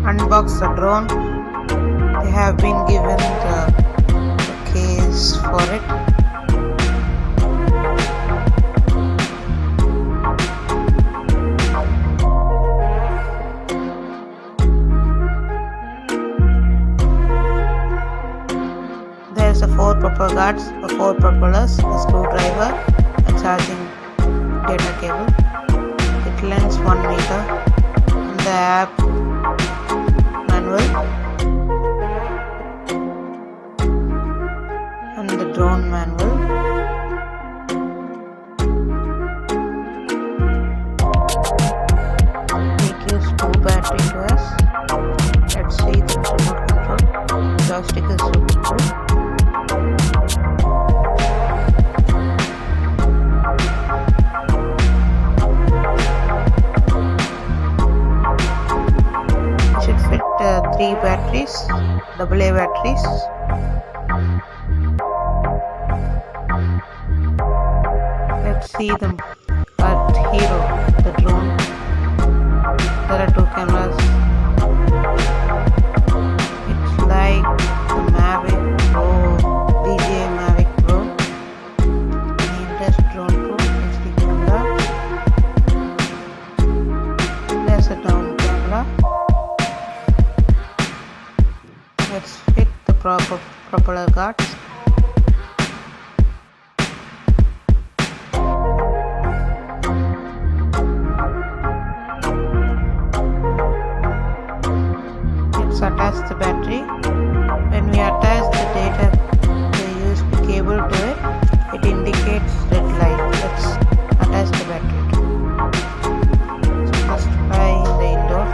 unbox the drone. They have been given the case for it. There's a 4 propeller guards, 4 propellers, a screwdriver, a charging data cable. It lengths 1 meter, and the app manual and the drone manual. It gives 2 battery to us. Let's see the remote control. Joystick is super cool. Fit 3 batteries, AA batteries. Let's see them at Hero, the drone. There are 2 cameras. It's like the Mavic Pro, DJI Mavic Pro. Named as Drone Pro. It's the camera. There's a down camera. Let's fit the proper propeller guards. Let's attach the battery. When we attach the data, the USB cable to it, it indicates red light. Let's attach the battery to it. So first fly in the indoor.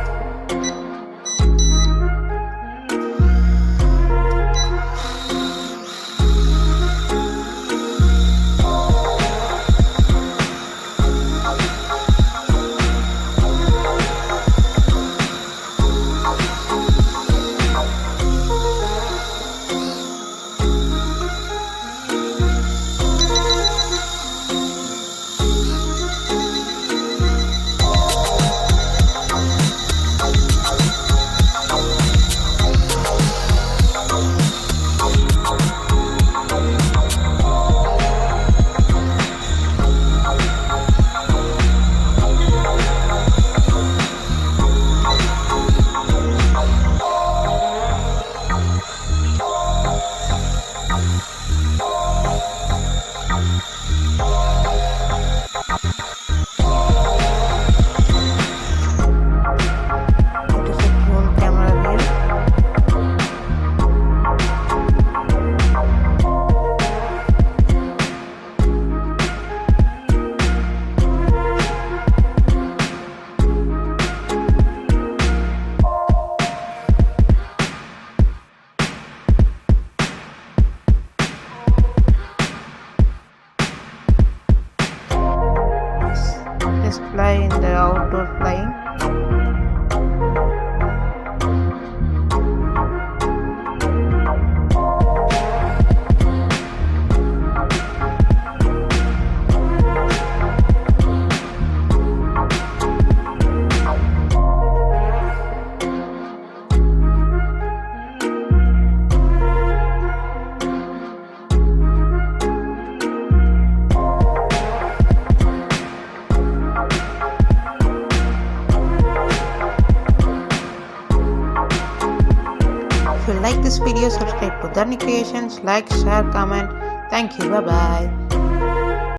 Fly in the outdoor flying. If you like this video, subscribe to Dharni Creations, like, share, comment. Thank you. Bye bye.